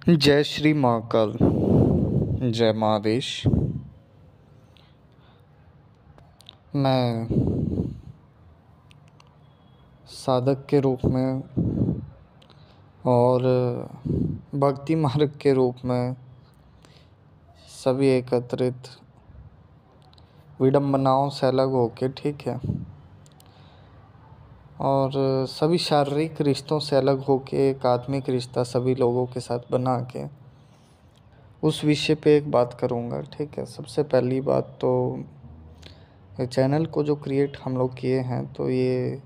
जय श्री महाकाल। जय महादेश। मैं साधक के रूप में और भक्ति मार्ग के रूप में सभी एकत्रित विडंबनाओं से अलग होके, ठीक है, और सभी शारीरिक रिश्तों से अलग होके एक आत्मिक रिश्ता सभी लोगों के साथ बना के उस विषय पे एक बात करूँगा। ठीक है, सबसे पहली बात तो चैनल को जो क्रिएट हम लोग किए हैं तो ये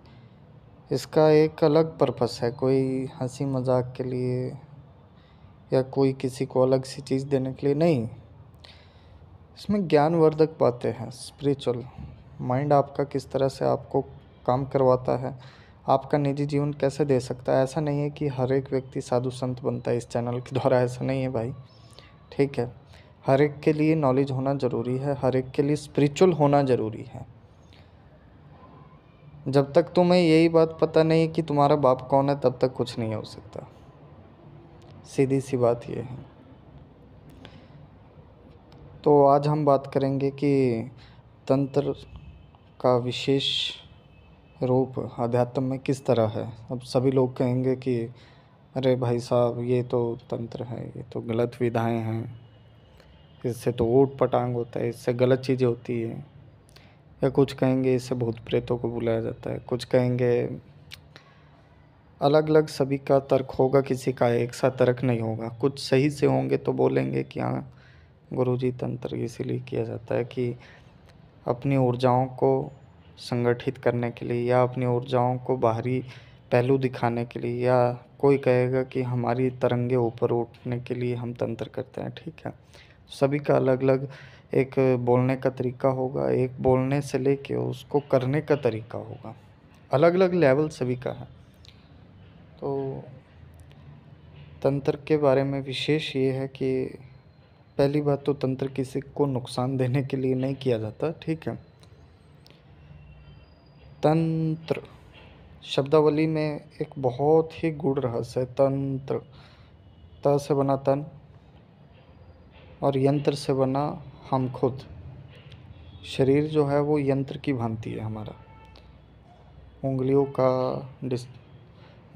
इसका एक अलग पर्पस है, कोई हंसी मजाक के लिए या कोई किसी को अलग सी चीज़ देने के लिए नहीं। इसमें ज्ञानवर्धक बातें हैं, स्पिरिचुअल माइंड आपका किस तरह से आपको काम करवाता है, आपका निजी जीवन कैसे दे सकता है। ऐसा नहीं है कि हर एक व्यक्ति साधु संत बनता है इस चैनल के द्वारा, ऐसा नहीं है भाई। ठीक है, हर एक के लिए नॉलेज होना ज़रूरी है, हर एक के लिए स्पिरिचुअल होना ज़रूरी है। जब तक तुम्हें यही बात पता नहीं कि तुम्हारा बाप कौन है तब तक कुछ नहीं हो सकता। सीधी सी बात ये है। तो आज हम बात करेंगे कि तंत्र का विशेष रूप अध्यात्म में किस तरह है। अब सभी लोग कहेंगे कि अरे भाई साहब, ये तो तंत्र है, ये तो गलत विधाएं हैं, इससे तो ऊट पटांग होता है, इससे गलत चीज़ें होती है। या कुछ कहेंगे इससे भूत प्रेतों को बुलाया जाता है, कुछ कहेंगे अलग अलग। सभी का तर्क होगा, किसी का एक सा तर्क नहीं होगा। कुछ सही से होंगे तो बोलेंगे कि हाँ गुरुजी, तंत्र इसीलिए किया जाता है कि अपनी ऊर्जाओं को संगठित करने के लिए या अपनी ऊर्जाओं को बाहरी पहलू दिखाने के लिए, या कोई कहेगा कि हमारी तरंगे ऊपर उठने के लिए हम तंत्र करते हैं। ठीक है, सभी का अलग अलग एक बोलने का तरीका होगा, एक बोलने से लेके उसको करने का तरीका होगा, अलग अलग लेवल सभी का है। तो तंत्र के बारे में विशेष ये है कि पहली बात तो तंत्र किसी को नुकसान देने के लिए नहीं किया जाता। ठीक है, तंत्र शब्दावली में एक बहुत ही गूढ़ रहस्य है। तंत्र, त से बना तन और यंत्र से बना हम खुद। शरीर जो है वो यंत्र की भांति है हमारा। उंगलियों का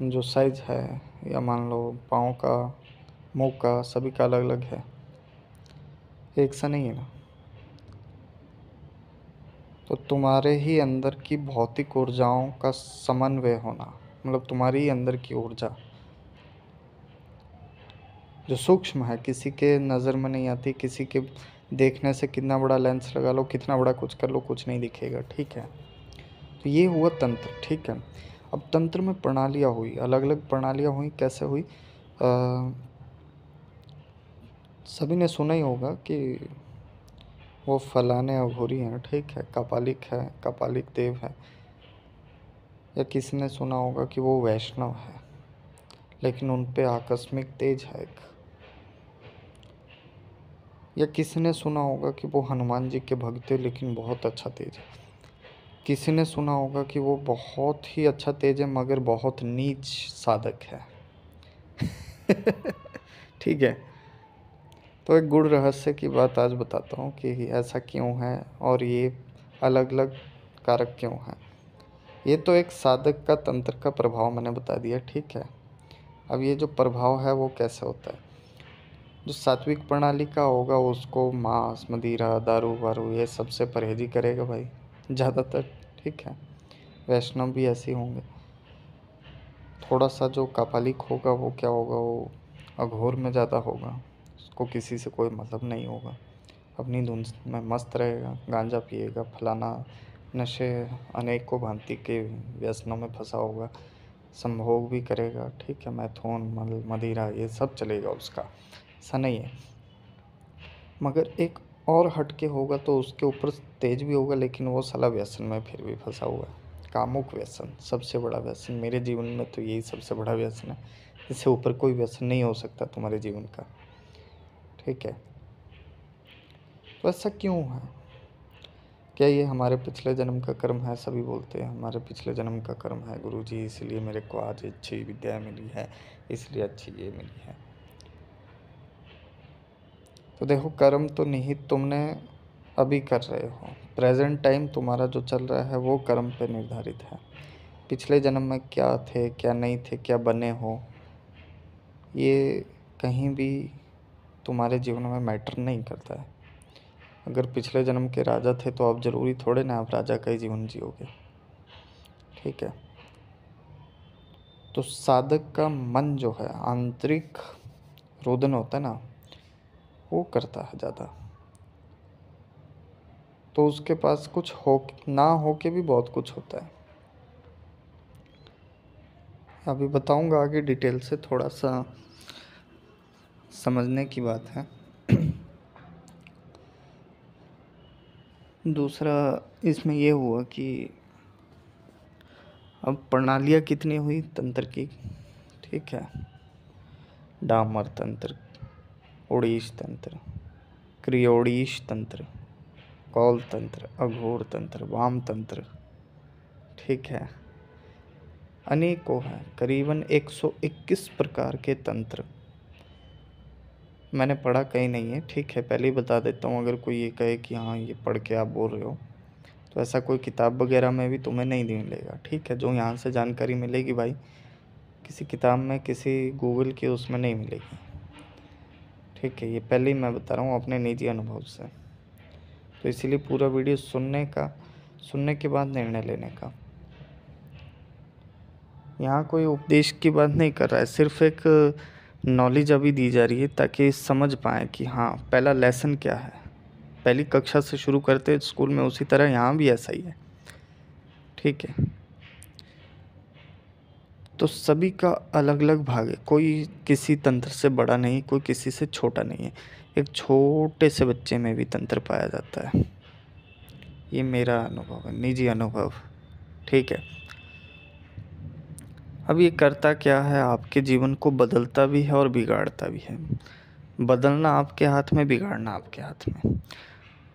जो साइज है, या मान लो पाँव का, मुंह का, सभी का अलग अलग है, एक सा नहीं है ना। तो तुम्हारे ही अंदर की भौतिक ऊर्जाओं का समन्वय होना, मतलब तुम्हारी ही अंदर की ऊर्जा जो सूक्ष्म है, किसी के नज़र में नहीं आती, किसी के देखने से कितना बड़ा लेंस लगा लो, कितना बड़ा कुछ कर लो, कुछ नहीं दिखेगा। ठीक है, तो ये हुआ तंत्र। ठीक है, अब तंत्र में प्रणालियाँ हुई, अलग अलग प्रणालियाँ हुई। कैसे हुई? सभी ने सुना ही होगा कि वो फलाने अघोरी हैं, ठीक है, कपालिक है, कपालिक देव है। या किसी ने सुना होगा कि वो वैष्णव है, लेकिन उन पे आकस्मिक तेज है एक। या किसी ने सुना होगा कि वो हनुमान जी के भक्त है, लेकिन बहुत अच्छा तेज है। किसी ने सुना होगा कि वो बहुत ही अच्छा तेज है मगर बहुत नीच साधक है। ठीक है, तो एक गुड़ रहस्य की बात आज बताता हूँ कि ऐसा क्यों है और ये अलग अलग कारक क्यों हैं। ये तो एक साधक का तंत्र का प्रभाव मैंने बता दिया। ठीक है, अब ये जो प्रभाव है वो कैसे होता है। जो सात्विक प्रणाली का होगा उसको मांस, मदिरा, दारू वारू ये सबसे परहेज ही करेगा भाई ज़्यादातर। ठीक है, वैष्णव भी ऐसे ही होंगे। थोड़ा सा जो कापालिक होगा वो क्या होगा, वो अघोर में ज़्यादा होगा, उसको किसी से कोई मतलब नहीं होगा, अपनी धुन में मस्त रहेगा, गांजा पिएगा, फलाना नशे अनेकों भांति के व्यसनों में फंसा होगा, संभोग भी करेगा। ठीक है, मैथुन, मदिरा ये सब चलेगा उसका, ऐसा नहीं है। मगर एक और हटके होगा तो उसके ऊपर तेज भी होगा, लेकिन वो साला व्यसन में फिर भी फंसा हुआ है। कामुक व्यसन सबसे बड़ा व्यसन मेरे जीवन में तो यही सबसे बड़ा व्यसन है। इससे ऊपर कोई व्यसन नहीं हो सकता तुम्हारे जीवन का। ठीक है, तो ऐसा क्यों है? क्या ये हमारे पिछले जन्म का कर्म है? सभी बोलते हैं हमारे पिछले जन्म का कर्म है गुरुजी, इसलिए मेरे को आज अच्छी विद्या मिली है, इसलिए अच्छी ये मिली है। तो देखो, कर्म तो निहित तुमने अभी कर रहे हो। प्रेजेंट टाइम तुम्हारा जो चल रहा है वो कर्म पे निर्धारित है। पिछले जन्म में क्या थे, क्या नहीं थे, क्या बने हो, ये कहीं भी तुम्हारे जीवन में मैटर नहीं करता है। अगर पिछले जन्म के राजा थे तो अब ज़रूरी थोड़े ना आप राजा का ही जीवन जियोगे। ठीक है। तो साधक का मन जो है, आंतरिक रोदन होता है ना, वो करता है ज़्यादा। तो उसके पास कुछ हो ना हो के भी बहुत कुछ होता है। अभी बताऊंगा आगे डिटेल से, थोड़ा सा समझने की बात है। दूसरा इसमें ये हुआ कि अब प्रणालियाँ कितनी हुई तंत्र की। ठीक है। डामर तंत्र, ओडिश तंत्र, क्रियोड़ीश तंत्र, कौल तंत्र, अघोर तंत्र, वाम तंत्र। ठीक है। अनेकों हैं, करीबन 121 प्रकार के तंत्र। मैंने पढ़ा कहीं नहीं है। ठीक है, पहले ही बता देता हूँ, अगर कोई ये कहे कि हाँ ये पढ़ के आप बोल रहे हो, तो ऐसा कोई किताब वगैरह में भी तुम्हें नहीं मिलेगा। ठीक है। जो यहाँ से जानकारी मिलेगी भाई, किसी किताब में, किसी गूगल के उसमें नहीं मिलेगी। ठीक है। ये पहले ही मैं बता रहा हूँ अपने निजी अनुभव से। तो इसीलिए पूरा वीडियो सुनने के बाद निर्णय लेने का। यहाँ कोई उपदेश की बात नहीं कर रहा है, सिर्फ एक नॉलेज अभी दी जा रही है ताकि समझ पाएँ कि हाँ पहला लेसन क्या है। पहली कक्षा से शुरू करते स्कूल में, उसी तरह यहाँ भी ऐसा ही है। ठीक है। तो सभी का अलग अलग भाग है, कोई किसी तंत्र से बड़ा नहीं, कोई किसी से छोटा नहीं है। एक छोटे से बच्चे में भी तंत्र पाया जाता है। ये मेरा अनुभव है, निजी अनुभव। ठीक है। अब ये करता क्या है, आपके जीवन को बदलता भी है और बिगाड़ता भी है। बदलना आपके हाथ में, बिगाड़ना आपके हाथ में।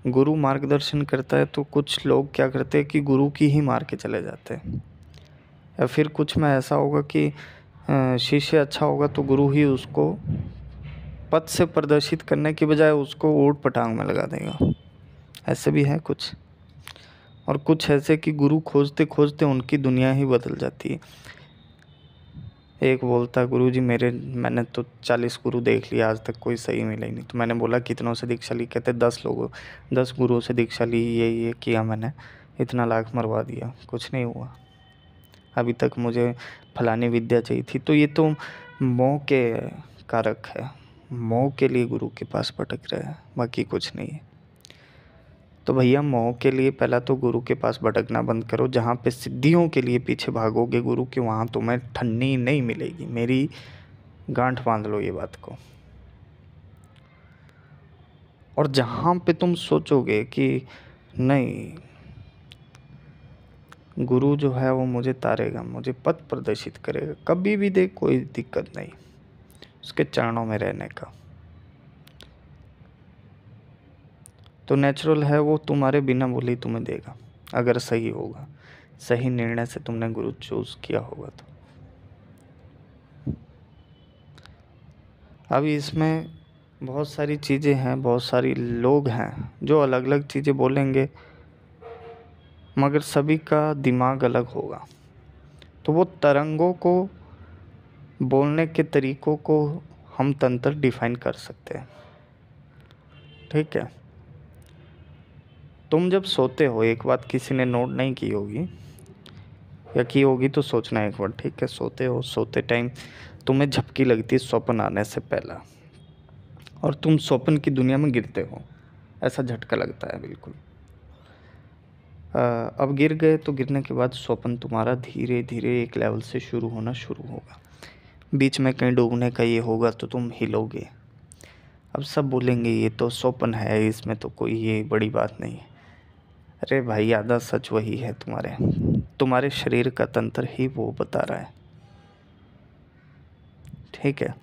गुरु मार्गदर्शन करता है तो कुछ लोग क्या करते हैं कि गुरु की ही मार के चले जाते हैं, या फिर कुछ में ऐसा होगा कि शिष्य अच्छा होगा तो गुरु ही उसको पथ से प्रदर्शित करने की बजाय उसको ऊट पटांग में लगा देगा। ऐसे भी है कुछ। और कुछ ऐसे कि गुरु खोजते खोजते उनकी दुनिया ही बदल जाती है। एक बोलता, गुरु जी मैंने तो 40 गुरु देख लिया, आज तक कोई सही मिला ही नहीं। तो मैंने बोला कितनों से दीक्षा ली? कहते 10 गुरुओं से दीक्षा ली, ये किया मैंने, इतना लाख मरवा दिया, कुछ नहीं हुआ। अभी तक मुझे फलानी विद्या चाहिए थी। तो ये तो मोह के कारक है, मोह के लिए गुरु के पास भटक रहे हैं, बाकी कुछ नहीं है। तो भैया मोह के लिए पहला तो गुरु के पास भटकना बंद करो। जहाँ पे सिद्धियों के लिए पीछे भागोगे गुरु के, वहाँ तुम्हें ठन्नी नहीं मिलेगी। मेरी गांठ बांध लो ये बात को। और जहाँ पे तुम सोचोगे कि नहीं, गुरु जो है वो मुझे तारेगा, मुझे पथ प्रदर्शित करेगा, कभी भी दे, कोई दिक्कत नहीं, उसके चरणों में रहने का। तो नेचुरल है वो, तुम्हारे बिना बोले ही तुम्हें देगा, अगर सही होगा, सही निर्णय से तुमने गुरु चूज किया होगा तो। अभी इसमें बहुत सारी चीज़ें हैं, बहुत सारी लोग हैं जो अलग अलग चीज़ें बोलेंगे, मगर सभी का दिमाग अलग होगा। तो वो तरंगों को, बोलने के तरीक़ों को हम तंत्र डिफाइन कर सकते हैं। ठीक है। तुम जब सोते हो, एक बात किसी ने नोट नहीं की होगी या की होगी तो सोचना एक बार। ठीक है। सोते हो, सोते टाइम तुम्हें झपकी लगती है स्वप्न आने से पहला, और तुम स्वप्न की दुनिया में गिरते हो, ऐसा झटका लगता है बिल्कुल। अब गिर गए तो गिरने के बाद स्वप्न तुम्हारा धीरे धीरे एक लेवल से शुरू होना शुरू होगा। बीच में कहीं डूबने का ये होगा तो तुम हिलोगे। अब सब बोलेंगे ये तो स्वप्न है, इसमें तो कोई ये बड़ी बात नहीं है। अरे भाई, आधा सच वही है, तुम्हारे शरीर का तंत्र ही वो बता रहा है। ठीक है।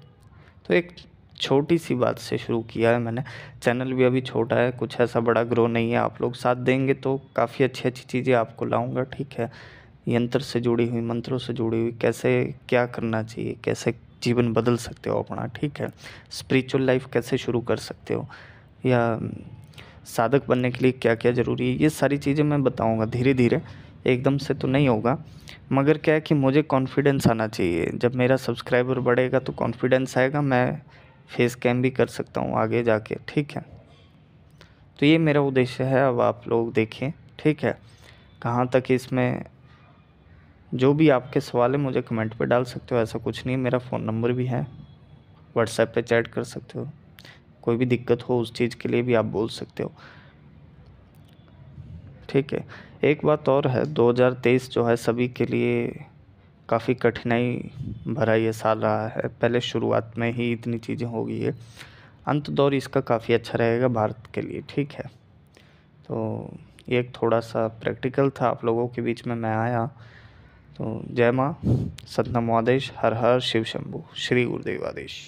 तो एक छोटी सी बात से शुरू किया है मैंने। चैनल भी अभी छोटा है, कुछ ऐसा बड़ा ग्रो नहीं है। आप लोग साथ देंगे तो काफ़ी अच्छी अच्छी चीज़ें आपको लाऊंगा। ठीक है। यंत्र से जुड़ी हुई, मंत्रों से जुड़ी हुई, कैसे क्या करना चाहिए, कैसे जीवन बदल सकते हो अपना। ठीक है। स्पिरिचुअल लाइफ कैसे शुरू कर सकते हो, या साधक बनने के लिए क्या क्या ज़रूरी है, ये सारी चीज़ें मैं बताऊँगा धीरे धीरे, एकदम से तो नहीं होगा। मगर क्या है कि मुझे कॉन्फिडेंस आना चाहिए, जब मेरा सब्सक्राइबर बढ़ेगा तो कॉन्फिडेंस आएगा, मैं फेस कैम भी कर सकता हूँ आगे जाके, ठीक है। तो ये मेरा उद्देश्य है, अब आप लोग देखें, ठीक है। कहाँ तक इसमें जो भी आपके सवाल है मुझे कमेंट पे डाल सकते हो, ऐसा कुछ नहीं है। मेरा फ़ोन नंबर भी है, व्हाट्सएप पे चैट कर सकते हो, कोई भी दिक्कत हो उस चीज़ के लिए भी आप बोल सकते हो, ठीक है। एक बात और है, 2023 जो है सभी के लिए काफ़ी कठिनाई भरा ये साल रहा है। पहले शुरुआत में ही इतनी चीज़ें हो गई है, अंत दौर इसका काफ़ी अच्छा रहेगा भारत के लिए, ठीक है। तो ये एक थोड़ा सा प्रैक्टिकल था, आप लोगों के बीच में मैं आया। तो जय माँ, सतनाम आदेश, हर हर शिव शंभू, श्री गुरुदेव आदेश।